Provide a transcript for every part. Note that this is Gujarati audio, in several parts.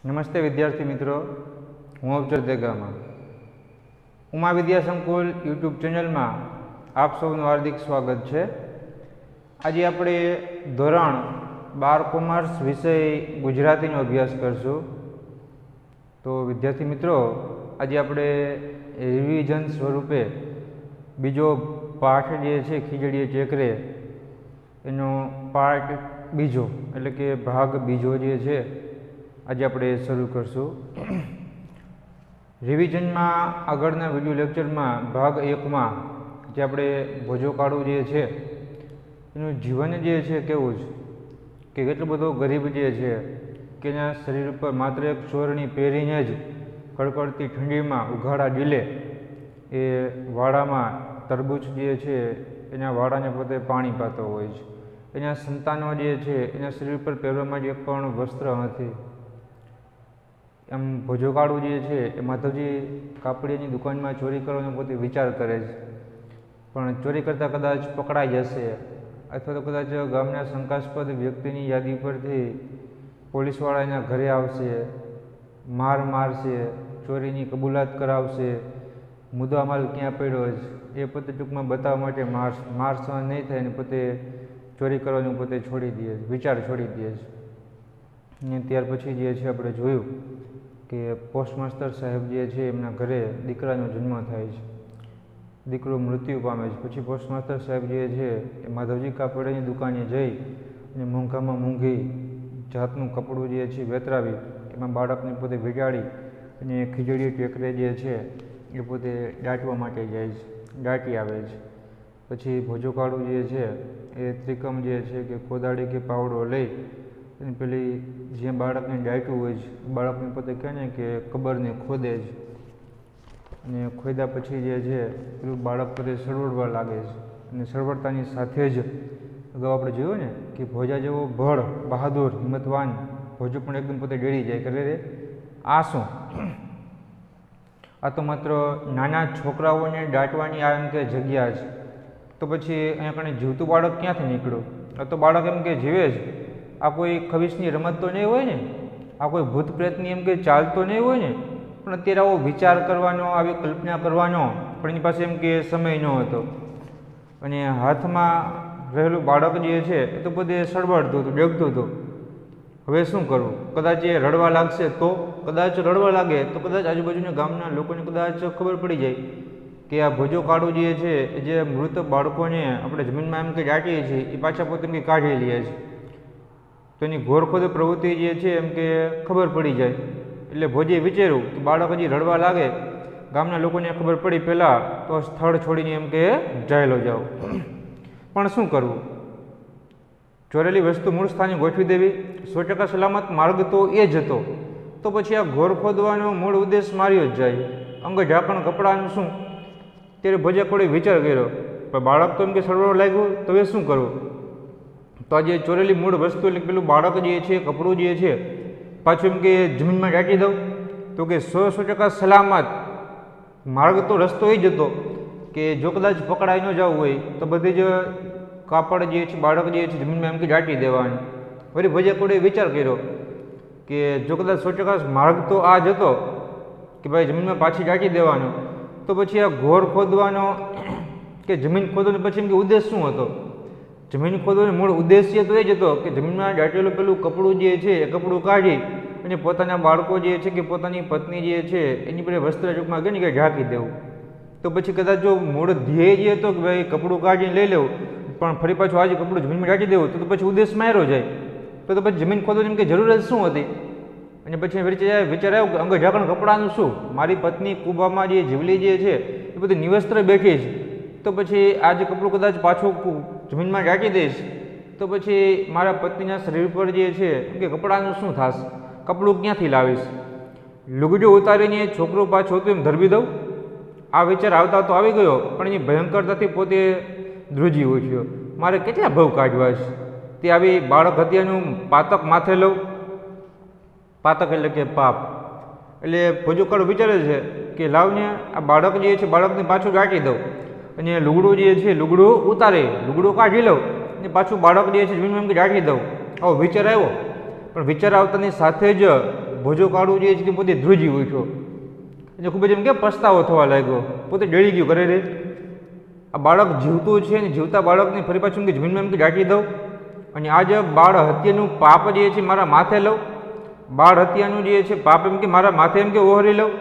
नमस्ते विद्यार्थी मित्रों, हूँ अवचर देगामा उमा विद्या संकुल यूट्यूब चेनल में आप सबनु हार्दिक स्वागत है। आज आपणे धोरण 12 कॉमर्स विषय गुजराती नो अभ्यास करशु। तो विद्यार्थी मित्रों, आज आपणे रिविजन स्वरूपे बीजो पाठ जे छे खीजड़ीए चेकरे एनो पार्ट बीजो एटले के भाग बीजो जे छे आज आपणे शुरू करशुं। रिविजन में आगळना विडियो लेक्चर में भाग 1 में जे आपणे भोजो काळो जे छे एनुं जीवन जे छे केवुं छे के केटलो बधो गरीब जे छे के एना शरीर पर मात्र एक चोरणी पहेरीने ज कड़कड़ती ठंडी में उघाड़ा डीले ए वाड़ामां तरबूच जे छे एना वाड़ाने पोते पाणी पातो होय छे। एना संतानो जे छे एना शरीर पर पहेरवा माटे एक पण वस्त्र नथी। एम भोजो काळो जे छे ए माधवजी कापड़ीनी दुकान में चोरी करવાનો पोते विचार करे छे, पण चोरी करता कदाच पकड़ाई जशे अथवा तो कदाच गामना शंकास्पद व्यक्तिनी यादी परथी पोलीसवाळा एना घरे आवशे, मार मारशे, चोरीनी कबूलात करावशे, मुद्दामाल क्यां पड्यो छे ए पोते टूंकमां बताववा माटे मार सहन नहीं थाय ने पोते चोरी करવાનું પોતે છોડી દે છે, વિચાર છોડી દે છે। ને ત્યાર પછી જે છે આપણે જોયું કે પોસ્ટમાસ્ટર સાહેબ જે છે એમના ઘરે દીકરાનો જન્મ થાય છે, દીકરો મૃત્યુ પામે છે। પછી પોસ્ટમાસ્ટર સાહેબ જે છે એ માધવજી કાપડની દુકાને જઈ અને મોંઘામાં મોંઘી જાતનું કપડું જે છે વેતરાવી એમાં બાળકને પોતે વીંટાળી અને ખીજડી ટેકરે જે છે એ પોતે દાટવા માટે જાય છે, દાટી આવે છે। પછી ભોજો કાળું જે છે એ ત્રિકમ જે છે કે કોદાળી કે પાવડો લઈ અને પેલી જે બાળકને દાટ્યું હોય છે બાળકને પોતે કહે ને કે કબરને ખોદે છે અને ખોદ્યા પછી જે છે પેલું બાળક પોતે સળવળવા લાગે છે અને સળવળતાની સાથે જ અગાઉ આપણે જોયું ને કે ભોજા જેવો બળ બહાદુર હિંમતવાન ભોજો પણ એકદમ પોતે ડરી જાય કે રે આ શું, આ તો માત્ર નાના છોકરાઓને દાટવાની આ એમ કે જગ્યા છે, તો પછી અહીંયા કણે જીવતું બાળક ક્યાંથી નીકળ્યું? આ તો બાળક એમ કે જીવે છે, આ કોઈ ખવીસની રમત તો નહીં હોય ને, આ કોઈ ભૂત પ્રેતની એમ કે ચાલ તો નહીં હોય ને, પણ અત્યારે આવો વિચાર કરવાનો, આવી કલ્પના કરવાનો પણ એની પાસે એમ કે સમય ન હતો અને હાથમાં રહેલું બાળક જે છે એ તો બધે સળવળતું હતું, ડગતું હતું। હવે શું કરવું? કદાચ એ રડવા લાગશે તો, કદાચ રડવા લાગે તો કદાચ આજુબાજુના ગામના લોકોને કદાચ ખબર પડી જાય કે આ ભોજો કાળો જે છે જે મૃત બાળકોને આપણે જમીનમાં એમ કે દાટીએ છીએ એ પાછા પોતે એમ કે કાઢી લે છે, તો એની ઘોરખોદ પ્રવૃત્તિ જે છે એમ કે ખબર પડી જાય। એટલે ભોજે વિચાર્યું કે બાળક હજી રડવા લાગે, ગામના લોકોને ખબર પડી પહેલાં તો સ્થળ છોડીને એમ કે જાયેલો જાઓ। પણ શું કરવું? ચોરેલી વસ્તુ મૂળ સ્થાને ગોઠવી દેવી, 100% સલામત માર્ગ તો એ જ હતો, તો પછી આ ઘોર ખોદવાનો મૂળ ઉદ્દેશ માર્યો જ જાય। અંગ ઢાંકણ કપડાનું શું? ત્યારે ભોજે કોઈ વિચાર કર્યો, પણ બાળક તો એમ કે સળવળવા લાગ્યું, તો હવે શું કરવું? તો આજે ચોરેલી મૂળ વસ્તુ એટલે પેલું બાળક જે છે કપડું જે છે પાછું એમ કે જમીનમાં દાટી દઉં, તો કે 100% સલામત માર્ગ તો રસ્તો એ જ હતો કે જો કદાચ પકડાઈ ન જવું હોય તો બધી જ કાપડ જે છે બાળક જે છે જમીનમાં એમ કે દાટી દેવાની। વળી ભોજે કોઈ વિચાર કર્યો કે જો કદાચ 100% માર્ગ તો આ જ હતો કે ભાઈ જમીનમાં પાછી દાટી દેવાનો, તો પછી આ ઘોર ખોદવાનો કે જમીન ખોદવાનો પછી એમ કે ઉદ્દેશ શું હતો? જમીન ખોદવાનો મૂળ ઉદ્દેશ્ય તો એ જ હતો કે જમીનમાં દાટેલું પેલું કપડું જે છે એ કપડું કાઢી અને પોતાના બાળકો જે છે કે પોતાની પત્ની જે છે એની પર વસ્ત્ર ટૂંકમાં ગણી કે ઢાંકી દેવું। તો પછી કદાચ જો મૂળ ધ્યેય જે હતો કે ભાઈ કપડું કાઢીને લઈ લેવું પણ ફરી પાછું આજે કપડું જમીનમાં દાટી દેવું, તો પછી ઉદ્દેશ માર્યો જાય, તો પછી જમીન ખોદવાની એમ કે જરૂર જ શું હતી? અને પછી વિચાર આવ્યો કે અંગ ઢાંકણ કપડાનું શું? મારી પત્ની કુબામાં જે જીવલી જે છે એ બધી નિવસ્ત્ર બેઠી છે, તો પછી આ જે કપડું કદાચ પાછું જમીનમાં દાટી દઈશ તો પછી મારા પત્નીના શરીર પર જે છે એમ કે કપડાનું શું થશે? કપડું ક્યાંથી લાવીશ? લુગડું ઉતારીને છોકરો પાછો તો એમ ધરબી દઉં? આ વિચાર આવતા તો આવી ગયો, પણ એની ભયંકરતાથી પોતે ધ્રુજી ઉઠ્યો, મારે કેટલા ભવ કાઢવા છે? તે આવી બાળક હત્યાનું પાતક માથે લઉં, પાતક એટલે કે પાપ। એટલે ભોજો કાળો વિચારે છે કે લાવને આ બાળક જે છે બાળકને પાછું દાટી દઉં અને લુગડું જે છે લુગડું ઉતારી લુગડું કાઢી લઉં અને પાછું બાળક જે છે જમીનમાં એમ કે દાટી દઉં। આવો વિચાર આવ્યો, પણ વિચાર આવતાની સાથે જ ભોજો કાળું જે છે તે પોતે ધ્રુજી ઉઠ્યો. એને ખૂબ જ એમ કે પસ્તાવો થવા લાગ્યો, પોતે ડળી ગયું. કરે રે આ બાળક જીવતું છે ને જીવતા બાળકને ફરી પાછું કે જમીનમાં એમ કે દાટી દઉં અને આ જે બાળ હત્યાનું પાપ જે છે મારા માથે લઉં, બાળ હત્યાનું જે છે પાપ એમ કે મારા માથે એમ કે ઓહરી લઉં.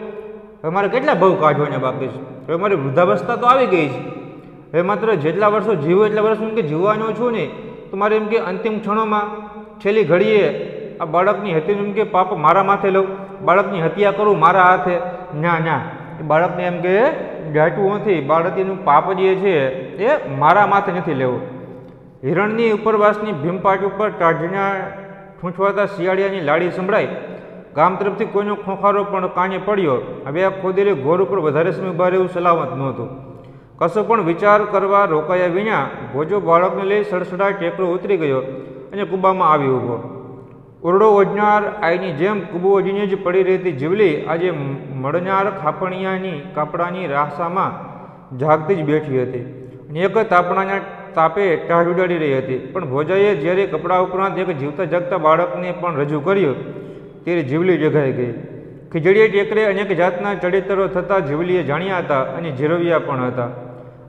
હવે મારે કેટલા ભવ કાઢવાને બાકી છે? હવે મારી વૃદ્ધાવસ્થા તો આવી ગઈ છે. હવે માત્ર જેટલા વર્ષો જીવો એટલા વર્ષ એમ કે જીવવાનો છું ને, તો મારે એમ કે અંતિમ ક્ષણોમાં છેલ્લી ઘડીએ આ બાળકની હત્યાનું એમ કે પાપ મારા માથે લઉં, બાળકની હત્યા કરું મારા હાથે? ના ના, એ બાળકને એમ કે દાટવું નથી. બાળ હત્યાનું પાપ જે છે એ મારા માથે નથી લેવું. હિરણની ઉપરવાસની ભીમપાટ ઉપર ટાઢના ઠૂંઠવાતા શિયાળિયાની લાડી સંભળાય. ગામ તરફથી કોઈનો ખોખારો પણ કાને પડ્યો. હવે આ ખોદેલી ઘોર ઉપર વધારે સમય ઉભા રહેવું સલામત નહોતું. કશો પણ વિચાર કરવા રોકાયા વિના ભોજો બાળકને લઈ સડસડા ટેકરો ઉતરી ગયો અને કૂબામાં આવી ઊભો. ઓરડો ઓજનાર આઈની જેમ કૂબો ઓજીને જ પડી રહેતી જીવલી આજે મળનાર ખાપણિયાની કાપડાની રાસામાં જાગતી જ બેઠી હતી અને એક તાપણાના તાપે ટાઢ ઉડાડી રહી હતી. પણ ભોજાએ જ્યારે કપડા ઉપરાંત એક જીવતા જાગતા બાળકને પણ રજૂ કર્યું ત્યારે જીવલી જગાઈ ગઈ. ખીજડીએ ટેકરે અનેક જાતના ચડિતરો થતાં જીવલીએ જાણ્યા હતા અને જીરવ્યા પણ હતા.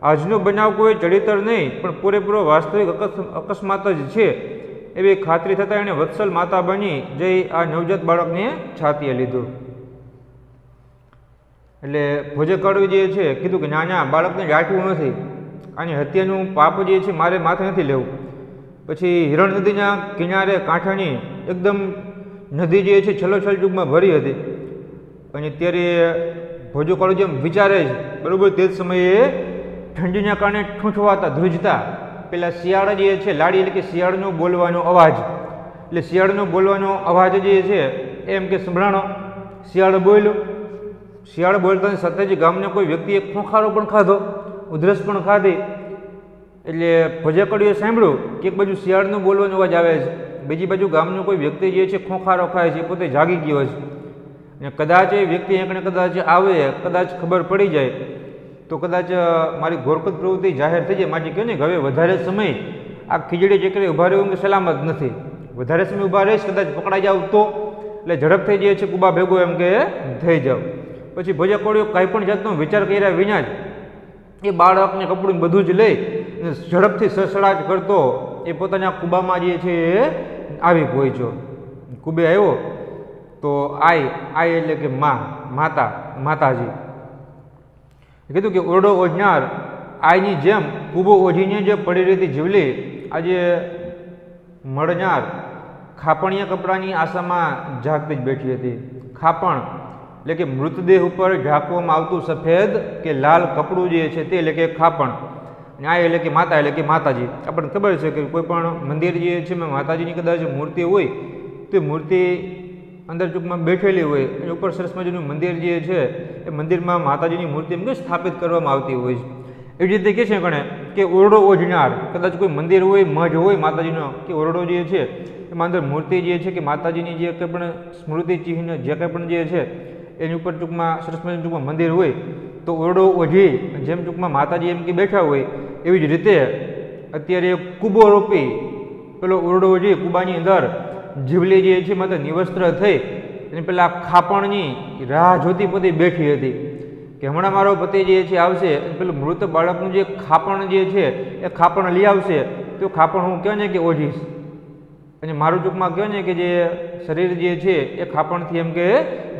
આજનો બનાવ કોઈ ચડિતર નહીં પણ પૂરેપૂરો વાસ્તવિક અકસ્માત જ છે એવી ખાતરી થતાં એણે વત્સલ માતા બની જઈ આ નવજાત બાળકને છાતીએ લીધું. એટલે ભોજે કાળું જે છે કીધું કે ના ના, બાળકને દાટવું નથી, આની હત્યાનું પાપ જે છે મારે માથે નથી લેવું. પછી હિરણ નદીના કિનારે કાંઠાની એકદમ નદી જે છે છલોછલ યુગમાં ભરી હતી અને ત્યારે ભોજો કાળું જેમ વિચારે છે બરાબર, તે જ સમયે ઠંડીના કારણે ઠૂંઠવાતા ધ્રુજતા પેલા શિયાળ જે છે લાડી, એટલે કે શિયાળનો બોલવાનો અવાજ, એટલે શિયાળનો બોલવાનો અવાજ જે છે એમ કે સંભળાણો. શિયાળ બોલ્યો. શિયાળ બોલતાની સાથે જ ગામના કોઈ વ્યક્તિએ ખોખારો પણ ખાધો, ઉધરસ પણ ખાધી. એટલે ભોજા કાળુએ સાંભળ્યું કે એક બાજુ શિયાળનો બોલવાનો અવાજ આવે છે, બીજી બાજુ ગામનો કોઈ વ્યક્તિ જે છે ખોખારો ખાય છે, પોતે જાગી ગયો છે અને કદાચ એ વ્યક્તિ એકને કદાચ આવે, કદાચ ખબર પડી જાય તો કદાચ મારી ઘોરખદ પ્રવૃત્તિ જાહેર થઈ જાય. માટે કહે ને કે હવે વધારે સમય આ ખીજડી ચક્રે ઊભા રહેવું કે સલામત નથી. વધારે સમય ઊભા રહીશ કદાચ પકડાઈ જાવ તો, એટલે ઝડપ થઈ જાય છે કુબા ભેગો એમ કે થઈ જાવ. પછી ભોજા કાળુએ કાંઈ પણ જાતનો વિચાર કર્યા વિના જ એ બાળકને કપડું બધું જ લઈ ઝડપથી સસડાટ કરતો એ પોતાના કુબામાં જે છે એ આવી પહોંચ્યો. કુબે આવ્યો તો આઈ એટલે કે માતાજી. કીધું કે ઓરડો ઓઢનાર આઈની જેમ કૂબો ઓઢીને જે પડી રહેતી જીવલી આજે મળનાર ખાપણિયા કપડાની આશામાં જાગતી જ બેઠી હતી. ખાપણ એટલે કે મૃતદેહ ઉપર ઢાંકવામાં આવતું સફેદ કે લાલ કપડું જે છે તે એટલે કે ખાપણ, અને આ એટલે કે માતા એટલે કે માતાજી. આપણને ખબર છે કે કોઈ પણ મંદિર જે છે એમાં માતાજીની કદાચ મૂર્તિ હોય તો મૂર્તિ અંદર ટૂંકમાં બેઠેલી હોય અને ઉપર સરસ મજાનું મંદિર જે છે એ મંદિરમાં માતાજીની મૂર્તિ એમ કે સ્થાપિત કરવામાં આવતી હોય છે. એવી રીતે કહે છે ગણે કે ઓરડો ઓઢનાર, કદાચ કોઈ મંદિર હોય, મઢ હોય માતાજીનો કે ઓરડો જે છે એમાં અંદર મૂર્તિ જે છે કે માતાજીની જે કંઈ પણ સ્મૃતિ ચિહ્ન જે કંઈ પણ જે છે એની ઉપર ટૂંકમાં સરસ મજાનું ટૂંકમાં મંદિર હોય તો ઓરડો ઓઢી જેમ ટૂંકમાં માતાજી એમ કે બેઠા હોય એવી જ રીતે અત્યારે કૂબો રોપી પેલો ઓરડો ઓઢી કૂબાની અંદર જીવલી જે છે માત્ર નિવસ્ત્ર થઈ અને પેલા ખાપણની રાહ જોતી પોતે બેઠી હતી કે હમણાં મારો પતિ જે છે આવશે અને પેલું મૃત બાળકનું જે ખાપણ જે છે એ ખાપણ લઈ આવશે તો ખાપણ હું કહે ને કે ઓઢીશ અને મારું ટૂંકમાં કહે ને કે જે શરીર જે છે એ ખાપણથી એમ કે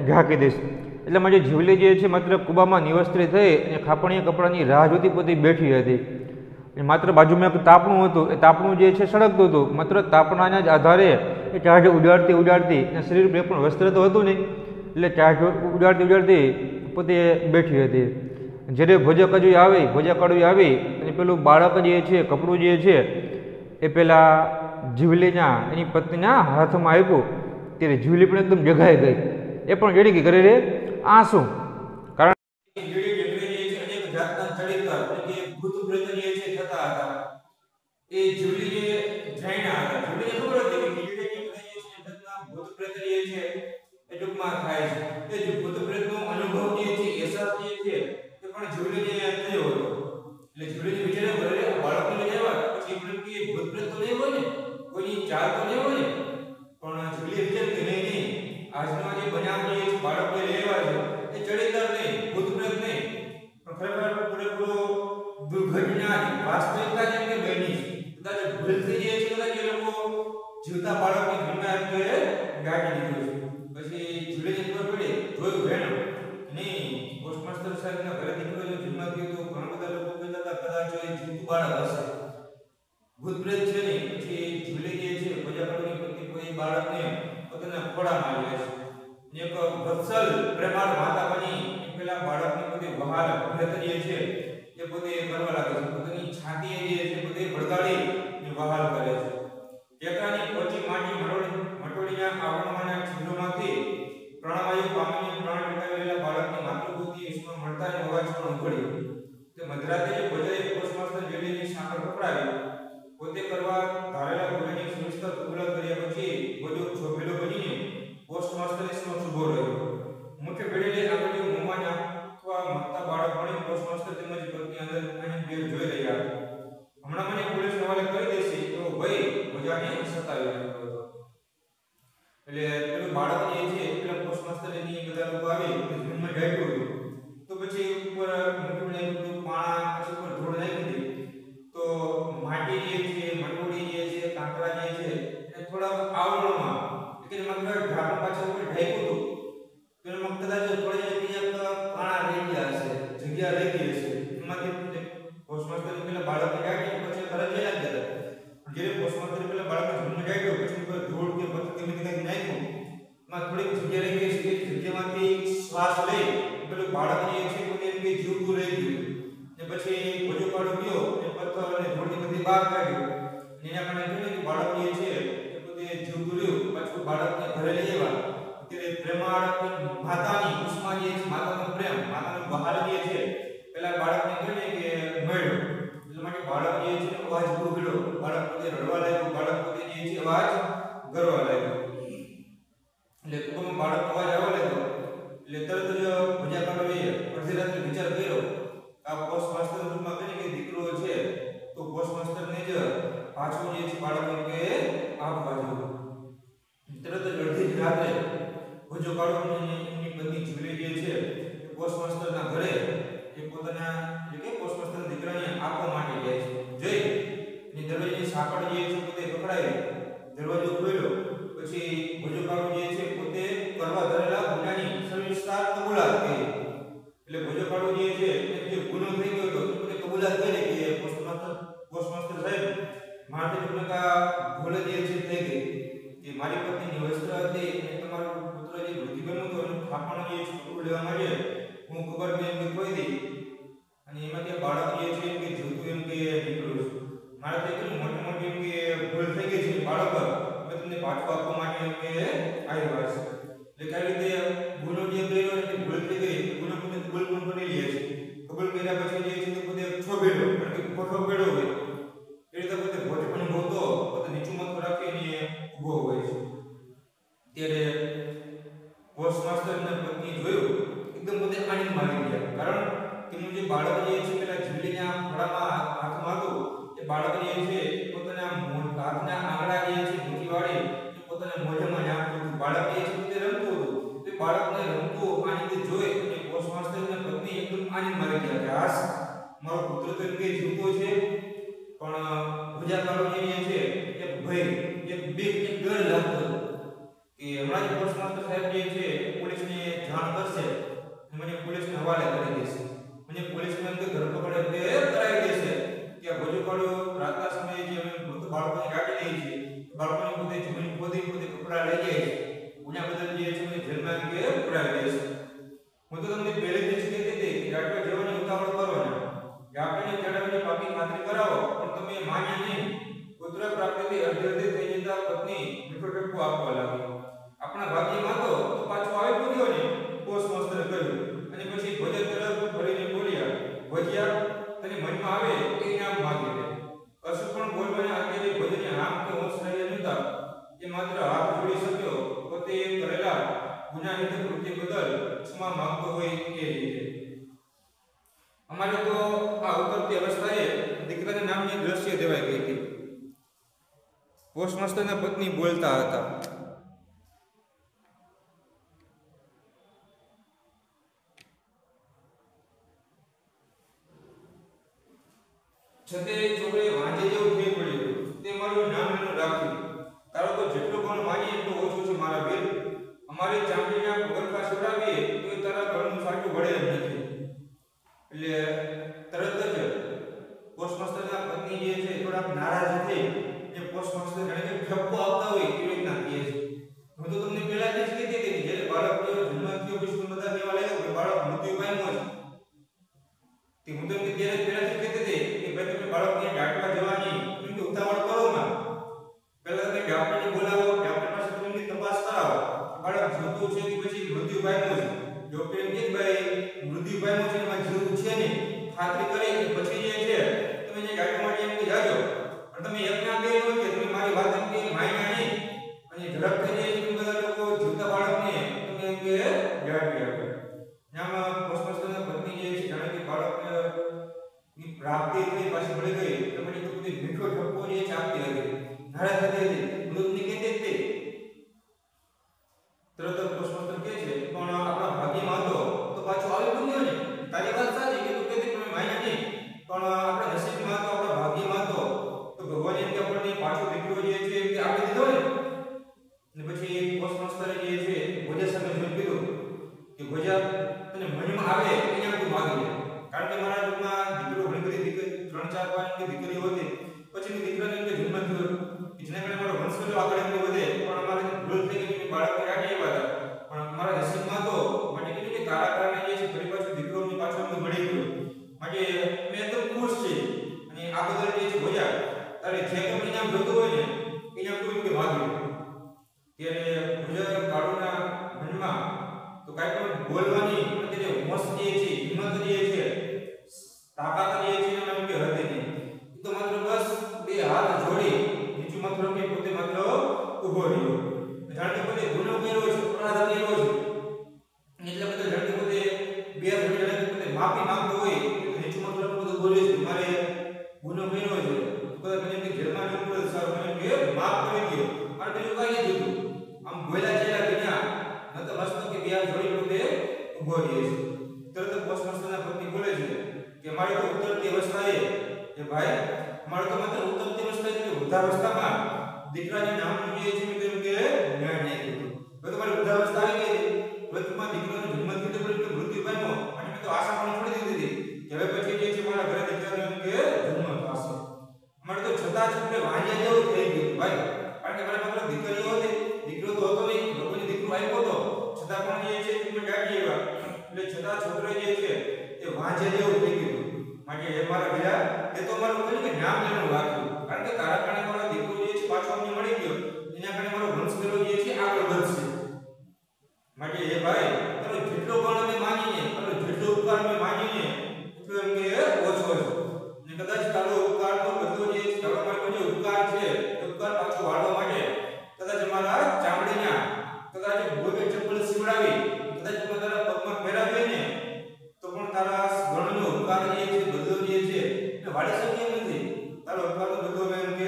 ઢાંકી દઈશ. એટલે મારી જીવલી જે છે માત્ર કૂબામાં નિવસ્ત્રી થઈ અને ખાપણીયા કપડાની રાહ જોતી પોતે બેઠી હતી. માત્ર બાજુમાં એક તાપણું હતું, એ તાપણું જે છે સળગતું હતું. માત્ર તાપણાના જ આધારે એ ટાઢ ઉડાડતી અને શરીર પર પણ વસ્ત્ર તો હતું નહીં, એટલે ટાઢ ઉડાડતી પોતે બેઠી હતી. જ્યારે ભોજા કાળું આવી અને પેલું બાળક જે છે કપડું જે છે એ પેલા જીવલીના એની પત્નીના હાથમાં આપ્યું ત્યારે જીવલી પણ એકદમ જગાઈ ગઈ, એ પણ જડી ગઈ. કરે રે આ શું? કારણ એ જીવલી જે જાણ્યા હતા, જીવલીને ખબર હતી કે ખીજડીની ભૂત પ્રેત જે છે એ ટૂંકમાં થાય છે. એ જે ભૂત પ્રેતનો અનુભવ જે છે, અહેસાસ જે છે એ પણ જીવલીને થયો હતો. એટલે જીવલીને વિચાર્યું ઘરે બાળકને લઈ આવ્યા પછી એમ કે ભૂત પ્રેત તો નહીં હોય ને, કોઈની ચાલ તો નહીં હોય ને, પણ જીવલી વિચાર કે નહીં આજનો જે વાસ્તવિકતા જેમ કે બની કદાચ ભૂલ થઈ જાય છે, કદાચ એ લોકો જીવતા બાળકને ઘરમાં એમ કે ગાડી દીધું છે, પછી જીવડે ખબર પડી જોયું વેણ નહીં પોસ્ટ માસ્ટર સાહેબના ઘરે દીકરો જો જન્મ થયો તો ઘણા બધા લોકો કહેતા હતા કદાચ એ જીવતું બાળક હશે, ભૂત પ્રેત છે નહીં. પછી જીવડે જે છે પ્રજાપતિની પત્ની કોઈ બાળકને પોતાના ખોળામાં લે છે, એક વત્સલ પ્રેમાળ માતા બની પેલા બાળકને પોતે વહાલ ભેતરીએ છે એ પોતે કરવા લાગે છે, પોતાની છાતી જે છે પોતે ભડકાડી ને વહાલ કરે છે. ટેકરાની પોચી માટી મટોડીના આવરણમાંના છિદ્રોમાંથી પ્રાણવાયુ પામીને પ્રાણ ટકાવેલા બાળકની માતૃભૂતિ ઈશ્વર મળતા ને અવાજ પણ ઉભળ્યો. તે મધરાતે જે ભોજાએ પોસ્ટમાસ્ટર જેડીની સાંકળ પકડાવી પોતે કરવા ધારેલા ભોજાની સવિસ્તર કબૂલાત કર્યા પછી ભોજો છોભેલો બનીને પોસ્ટમાસ્ટરની સમક્ષ ઉભો રહ્યો. મુખ્ય ભેડેલી આગળ મોંમાં નાખવા મતતા બાળક ભણી પોસ્ટમાસ્ટર તેમજ પત્ની અંદર આની બેર જોઈ રહ્યા હતા. હમણાં મને પોલીસ હવાલે કરી દેશે એવો ભય ભોજાને સતાવી રહ્યો હતો. એટલે પેલું બાળક જે છે પેલા પોસ્ટમાસ્ટર એની બધા લોકો આવી જન્મ ડાયટો હતો તો પછી ઉપર મટોડી બધું પાણા પછી ઉપર ધૂળ નાખી દીધી તો માટી જે છે મટોડી જે છે કાંકરા જે છે એ થોડા આવરણમાં કે માત્ર ઢાંકણ પાછળ ઉપર ઢાંક્યું હતું તો એમાં કદાચ થોડી ત્યાં પાણા રહી ગયા હશે, જગ્યા રહી ગઈ હશે, એમાંથી પોસ્ટમાસ્ટર પેલા બાળકને કાઢી પછી ઘરે જઈ લાગ્યા હતા. જ્યારે પોસ્ટમાસ્ટર પેલા બાળકને જન્મ ડાયટો પછી ઉપર ધૂળ કે પથ્થર કે કંઈક નાખ્યું માં થોડીક જગ્યા રહી ગઈ છે, જગ્યામાંથી શ્વાસ લઈ પેલું બાળક જે છે પોતે એમ કે જીવતું રહી ગયું ને પછી ભોજો કાઢો ગયો એ પથ્થર અને ધૂળની બધી બહાર કાઢ્યો એના કારણે જોયું કે બાળક જે છે એ પોતે જીવતું રહ્યું. પાછું બાળકને ઘરે લઈ આવ્યા ત્યારે પ્રેમાળ માતાની ઉષ્મા જે છે માતાનો પ્રેમ માતાનો બહાર જે છે પેલા બાળકને કહે ને કે મળ્યો એટલે માટે બાળક જે છે અવાજ ઉભર્યો, બાળક પોતે રડવા લાગ્યું, બાળક પોતે જે છે અવાજ ગરવા લાગ્યો. એટલે કુટુંબમાં બાળક અવાજ આવવા લાગ્યો એટલે તરત જ ભજાકાળોએ અડધી રાત્રે વિચાર કર્યો આ પોસ્ટ માસ્ટર રૂમમાં કહે કે દીકરો છે તો પોસ્ટ માસ્ટરને જ પાછું જે છે બાળકને કે આપવા જવું. તરત જ અડધી રાત્રે ભજાકાળોની એમની પત્ની જીવલી જે છે પોસ્ટ માસ્ટરના ઘરે એ પોતાના એટલે કે પોસ્ટ માસ્ટરના દીકરાને આપવા માટે જાય છે. જઈ એની દરવાજાની સાંકળ જે છે પોતે પકડાવી દરવાજો ખોલ્યો પછી ભોજોકાળો જે છે પોતે કરવા ધરેલા ગુનાની સવિસ્તાર કબૂલાત કરી. એટલે ભોજોકાળો જે છે જે ગુનો થઈ ગયો હતો પોતે કબૂલાત કરી કે પોસ્ટમાસ્ટર સાહેબ મારાથી તમને ભૂલ જે છે થઈ ગઈ કે મારી પત્નીની વસ્ત્ર હતી અને તમારો પુત્ર જે મૃત્યુ પામ્યો હતો એનું ખાપણ જે છે પકડ લેવા માટે હું ખબર મેં ખોઈ દી અને એમાંથી બાળક જે છે કે જીવતું એમ કે નીકળ્યું છે. મારાથી કેટલું મોટી મોટી એમ કે ભૂલ થઈ ગઈ છે બાળક તમને પાછું આપવા માટે એમ કે આવ્યા છે. એટલે કઈ રીતે ગુનો જે કર્યો એ ભૂલ થઈ ગઈ ગુનો પોતે કબૂલ પણ કરી લે છે. કબૂલ કર્યા પછી જે છે પોતે છોડેલો કારણ કે ખોટો પેડો હોય એ રીતે પોતે ભોજ પણ ભોગતો પોતે નીચું મત રાખીને ઊભો હોય છે. ત્યારે પોસ્ટમાસ્ટરના પત્ની જોયું એકદમ પોતે આનંદમાં આવી ગયા કારણ કે જે બાળક જે છે પેલા જીવલીના ખોળામાં હાથમાં હતું એ બાળક જે છે પોતાના હાથના આંગળા જે છે મૂકી વાળી પોતાના મોઢામાં નાખતું હતું. બાળક જે છે તે રમતું હતું તે બાળકને રમતું આનંદ જોઈ અને પોસ્ટમાસ્ટરના પત્ની એકદમ આનંદમાં આવી ગયા કે હાસ મારો પુત્ર તો કે જીવતો છે પણ ભજાકાળો જે છે એક ભય એક બીક એક ડર લાગતો કે હમણાં જ પોસ્ટમાસ્ટર સાહેબ જે છે પોલીસને જાણ કરશે અને મને પોલીસને હવાલે કરી દેશે, મને પોલીસને અંદર ધરપકડ એટલે કરાવી દેશે કે આ ભોજોકાળો રાતના સમયે જે અમે મૃત બાળકોને કાઢી દઈએ છીએ બાળકોને પોતે જમીન પોતે કપડા લઈ જાય છે ગુના બદલ જે છે મને જેલમાં કે પુરાવી દેશે. હું તો તમને પહેલેથી જ કહેતી હતી કે ડાક્ટર જવાની ઉતાવળ કરો ને ડાક્ટરને જણાવીને પાકી ખાતરી કરાવો પણ તમે માન્યા નહીં. પુત્ર પ્રાપ્તિથી અડધી થઈ જતા પત્ની મીઠો ટપકો આપવા લાગી. આપણા ભાગ્યમાં તો પાછો આવી પૂર્યો ને પોસ્ટમાસ્ટરે કહ્યું અને પછી ભોજન તરફ ભરીને બોલ્યા ભોજિયા તને મનમાં આવે એ ઇનામ માંગી લે. કશું પણ બોલવાના અત્યારે ભોજને હામ કે હોશ રહ્યા નહોતા એ માત્ર હાથ જોડી શક્યો પોતે કરેલા ગુનાહિત કૃત્ય બદલ ક્ષમા માંગતો હોય એ રીતે. અમારે તો આ ઉતરતી અવસ્થાએ દીકરાના નામની દ્રશ્ય દેવાઈ ગઈ હતી. પોસ્ટમાસ્ટરના પત્ની બોલતા હતા છતે છોકરે વાંચે જેવું થઈ પડ્યું તે મારું નામ એનું રાખ્યું. તારો તો જેટલો પણ માની એટલું ઓછું છે મારા વીર. અમારી ચામડીના પગરખા છોડાવીએ તો તારા ઘરનું સાચું વળે જ નથી. એટલે તરત જ પોસ્ટ માસ્ટરના પત્ની જે છે થોડાક નારાજ થઈ જે પોસ્ટ માસ્ટર જાણે કે ઠપકો આપતા હોય એવી રીતના કહે છે. હું તો તમને પહેલા જ કીધી હતી કે જ્યારે બાળકનો જન્મ થયો પછી બધા કહેવા લાગ્યા કે બાળક મૃત્યુ પામ્યો છે. તે હું તમને ત્યારે પહેલા જ કીધી હતી કે ભાઈ તમે બાળકને ડાંટવા જવાની એમ ઉતાવળ કરો માં. પહેલા તમે ડોક્ટરને બોલાવો, ડોક્ટર પાસે તમે તપાસ કરાવો બાળક જીવતું છે કે પછી મૃત્યુ પામ્યો છે. ડોક્ટર એમ કહે ભાઈ મૃત્યુ પામ્યો છે એમાં જીવતું છે ને ખાતરી કરી પછી જે છે તમે જે ડાક્ટર માટે એમ કે જાજો. પણ તમે એકના બે હોય કે તમે મારી વાત એમ કે માન્યા નહીં અને ઝડપથી જે છે બધા લોકો જીવતા બાળકને તમે એમ કે ડાંટી આપો. આમાં પોસ્ટમાસ્ટરના પત્ની જે છે જાણે કે બાળકની પ્રાપ્તિ થઈ પાછી મળી ગઈ એટલે મને તો બધી મીઠો ઠપકો જે છે આપતી હતી. નારાજ થતી હતી. મૃતની કહેતી હતી તરત જ પોસ્ટમાસ્ટર કહે છે પણ આપણા ભાગ્યમાં હતો તો પાછો આવી બન્યો ને. તારી વાત સાચી કે તું કહેતી પણ માન્યા નહીં પણ આપણા નસીબમાં હતો, આપણા ભાગ્યમાં હતો તો ભગવાન એમ કે આપણને પાછો દીકરો જે છે એ આપી દીધો ને. પછી પોસ્ટમાસ્ટરે જે છે ભોજા સામે જોઈ કીધું કે ભોજા તને મનમાં આવે અહીંયા તું માગી લે. કારણ કે મારા ઘરમાં દીકરો ઘણી બધી દીકરી 3-4 5 દીકરીઓ હતી. પછી દીકરાને એમ કે જન્મ થયો જેના કારણે મારો વંશ આગળ એમ વધે પણ અમારે ભૂલ થઈ ગઈ કે બાળકને રાખી આવ્યા હતા પણ મારા નસીબમાં તો માટે કીધું કે તારા કારણે જે છે ફરી પાછું દીકરોની પાછળ અમને મળી ગયું. માટે મેં એકદમ ખુશ છે અને આ બદલ જે છે ભોજા તારે જે કંઈ ઇનામ જોતું હોય ને ઇનામ તું કે માગી લે. ત્યારે ભોજા કાળુના મનમાં તો કાંઈ પણ બોલવાની અત્યારે હોશ જે છે હિંમત જે છે તાકાત જે છે એના એમ કે હતી નહીં. તો માત્ર બસ બે હાથ જોડી નીચું માત્ર કે પોતે માત્ર ઊભો રહ્યો. જાણે પોતે ગુનો કર્યો છે, અપરાધ કર્યો છે એટલે બધે જાણે પોતે બે હાથ જોડી જાણે પોતે માફી માંગતો હોય નીચું માત્ર બધું બોલે છે મારે ગુનો કર્યો છે તો મને કે જેલમાં જવું પડે સર મને કે માફ કરી દો. અને બીજું કાંઈ નહીં જોતું આમ બોલ્યા ચેલા વિના ન તો મસ્ત કે બે હાથ જોડી પોતે ઊભો રહે છે. તરત પોસ્ટમાસ્ટરના પત્ની બોલે છે કે મારી તો ઉતરતી અવસ્થાએ કે ભાઈ મારે તો માત્ર ઉત્તમથી અવસ્થા છે વૃદ્ધાવસ્થામાં દીકરાના નામનું જે છે તેમ કે ન્યાય નહીં દીધું. હવે તો મારી વૃદ્ધાવસ્થા આવી ગઈ વૃદ્ધમાં દીકરાનો જન્મ થયો એટલે મૃત્યુ પામ્યો અને મેં તો આશા પણ છોડી દીધી કે હવે પછી જે છે મારા ઘરે દીકરાનો એમ કે જન્મ થશે. મારે તો છતાં છોકરે વાંજ્યા જેવું થઈ ગયું ભાઈ. કારણ કે મારા માત્ર દીકરીઓ હતી, દીકરો તો હતો નહીં, લોકોને દીકરો આપ્યો હતો છતાં પણ જે છે તમે ડાકી એવા એટલે છતાં છોકરો જે છે એ વાંજ્યા જેવું થઈ ગયું. માટે એ મારા બીજા એ તો મારું કહ્યું કે નામ લેવાનું રાખ્યું. કારણ કે તારા કારણે મારો દીકરો જે છે પાછો અમને મળી ગયો એના કારણે મારો વંશ જે છે આગળ વધશે. માટે એ ભાઈ તારો જેટલો પણ અમે માનીએ તારો જેટલો ઉપકાર અમે માનીએ એટલો એમ કે ઓછો છે. ને કદાચ તારો ઉપકાર તો બધો જે છે તારો મારો જે ઉપકાર છે એ ઉપકાર પાછો વાળવા માટે કદાચ અમારા ચામડીના કદાચ ભોગે ચપ્પલ સીવડાવી કદાચ તારા પગમાં પહેરાવી ને તો પણ તારા ગણનો ઉપકાર જે છે બધો જે છે એ વાળી શકીએ નથી. તારો ઉપકાર તો બધો એમ કે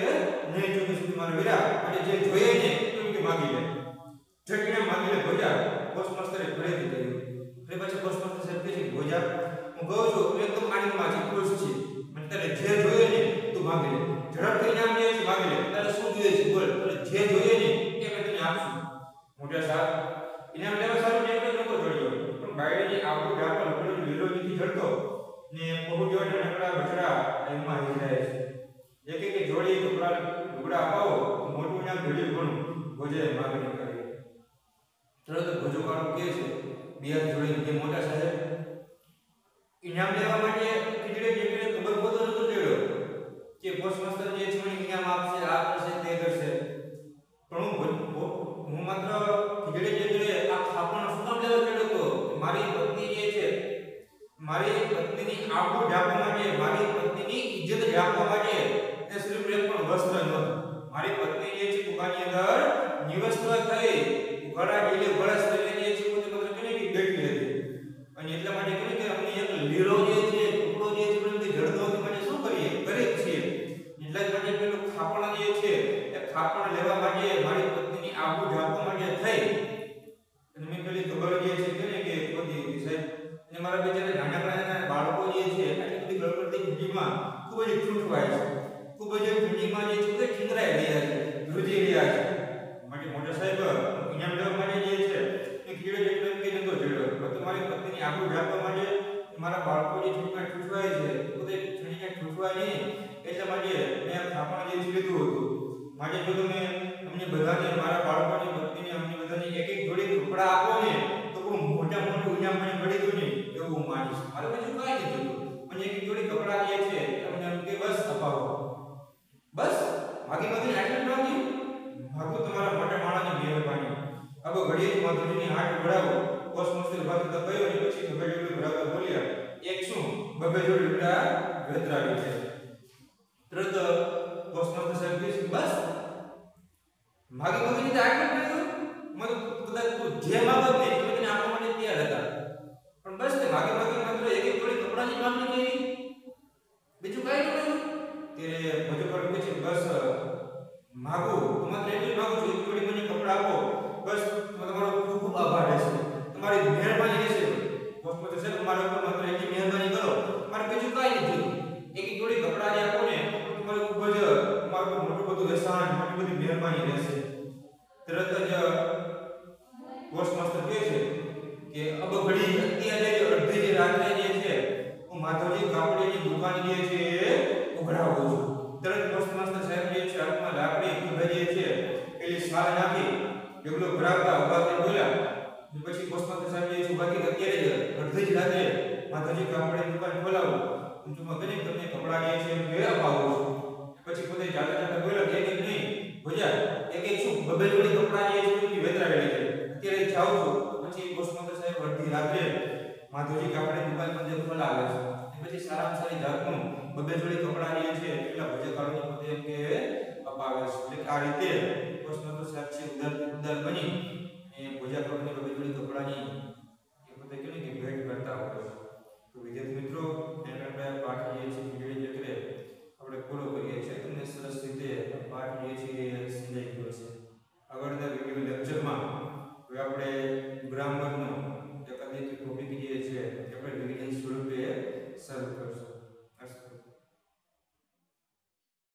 નહીં ચૂકી સુધી મારા વીરા અને જે જોઈએ ને એમ કે માગી લે. જકીને માગી લે ભોજા. પોસ્ટમાસ્ટરે ઘરેથી કહ્યું. એટલે પછી પોસ્ટમાસ્ટર સાહેબ કહે છે ભોજા હું કહું છું એકદમ આનંદમાં છે, ખુશ છે. મને તારે જે જોઈએ ને તું માગી લે. ઝડપથી નામ જે છે માગી લે. તારે શું જોઈએ છે બોલ. તારે જે જોઈએ ને એ મેં તને આપશું. મોટા સાહેબ ઇનામ લેવા સારું ને એટલે નતો જોડ્યો પણ બાયડી આબુ ડાપર લકડો લીલો નથી જડતો ને બહુ જોડે નકડા બચડા એમાં આવી જાય છે. એક એક જોડી કપડા લુગડા અપાવો તો મોટું નામ જોડ્યું ઘણું ભોજે માગણી કરી. તરત ભોજો કાળો કહે છે બે હાથ જોડીને કે મોટા સાહેબ ઇનામ લેવા માટે ખીચડે જેટલે ખબર પોતો નતો જોડ્યો કે પોસ્ટમાસ્ટર જે છે મને ઇનામ આપશે આ કરશે તે કરશે પણ હું માત્ર ખીચડે જેટલે આ ખાપણ શું કામ લેવા જોડ્યો તો મારી પત્ની જે છે મારી પત્નીની આબરૂ ઢાંકવા માટે મારી પત્નીની ઇજ્જત ઢાંકવા માટે એ સિર્ફ એક પણ વસ્ત્ર નહોતું. મારી પત્ની જે છે કુવાની અંદર નિવસ્ત્ર થઈ ઉઘાડા ગયેલી ઉઘાડા શરીરે જે છે પોતે માત્ર કેવી બેઠી હતી અને એટલા માટે કહ્યું કે અમને એક લીલો જે છે ટુકડો જે છે પરંતુ જડતો નથી માટે શું કરીએ ગરીબ છીએ એટલા જ માટે પેલું ખાપણ જે છે એ ખાપણ લેવા માટે મારી પત્નીની આબરૂ ઢાંકવા માટે થઈ અને મેં પેલી ખબર જે છે કે ખોદી હતી સાહેબ. અને મારા બેચારા નાના બાળકો જે છે આટલી બધી ગળગળતી જિંદગીમાં ખૂબ જ ખુશ લીધું હતું. માટે જો તમે અમને બધાને મારા બાળકોની ભક્તિને અમને બધાને એક એક જોડી કપડા આપો ને તો બહુ મોટા મોટું ઇનામ મને મળી ગયું ને એવું હું માનીશ. મારે બીજું કાંઈ નથી જોતું. મને એક એક જોડી કપડા જે છે તમને એમ કે બસ અપાવો. બસ માગી માગીને આટલું જ માંગ્યું. માગું તમારા મોટા માણસની મહેરબાની. હવે ઘડીએ માધુજીની હાથ વડાવો. પોસ્ટ માસ્ટર વાત તો કયો ને પછી બબે જોડી બરાબર બોલ્યા. એક શું બબે જોડી ઉડા વેતરાવી છે. તરત પોસ્ટ માસ્ટર સાહેબ કહે બસ માગી માગીને તો આટલું જ માંગ્યું. મને કદાચ તું જે માંગત ને તમે તેને આપવા માટે તૈયાર હતા. પણ બસ તે માગી માગી માત્ર એક એક જોડી કપડાની માંગણી કરી. બીજું કાંઈ ન કર્યું. ત્યારે મજુ પર પૂછે બસ માગો તમારે એટલું જ માગું છું એક જોડી મને કપડા આપો. બસ તમારો ખૂબ ખૂબ આભાર રહેશે. તમારી મહેરબાની રહેશે. પોસ્ટ માસ્ટર સાહેબ મારા ઉપર માત્ર એટલી મહેરબાની કરો. મારે બીજું કાંઈ નથી જોતું. એક એક જોડી કપડા જે આપો ને તમારે ખૂબ જ તમારું ઉપર મોટું બધું રહેસાન મોટી બધી મહેરબાની રહેશે. તરત જ પોસ્ટ માસ્ટર કહે છે કે અબ ઘડી અત્યારે અડધી જે રાત્રે જે છે હું માધવજી કાપડીની દુકાન જે છે ઉઘરાવું છું. તરત પોસ્ટ માસ્ટર સાહેબ જે છે હાથમાં લાકડી ઉભા જે છે પેલી સાલ નાખી ડગલો ભરાવતા ઉભા કરી બોલ્યા. પછી પોસ્ટ માસ્ટર સાહેબ જે છે ઉભા કરી અત્યારે જ અડધી જ રાત્રે માધવજી કાપડીની દુકાન ખોલાવું. હું ચૂમા કરીને તમને કપડા જે છે એ અપાવું છું. પછી પોતે જાતા જાતા બોલ્યા કે એક નહીં ભજા એક એક શું બબે જોડી કપડા જે છે એ વેતરાવેલી છે. અત્યારે જાઉં છું. પછી પોસ્ટ માસ્ટર સાહેબ અડધી રાત્રે માધવજી કાપડીની દુકાન પણ ખોલાવે છે. પછી સારામાં સારી જાતનું બબે જોડી કપડા જે છે એટલા ભજે કાઢીને પોતે એમ કે અપાવે છે. એટલે આ રીતે પોસ્ટ માસ્ટર સાહેબ છે ઉદાર બની એ ભજા કાઢીને બબે જોડી કપડાની એ પોતે કેવી કે ભેટ કરતા હોય છે. તો વિદ્યાર્થી મિત્રો એને આપણે પાઠ જે છે વિડિયો લેક્ચર આપણે પૂરો કરીએ છીએ. તમને સરસ રીતે પાઠ જે છે એ સમજાઈ ગયો છે. આગળના વિડિયો લેક્ચરમાં હવે આપણે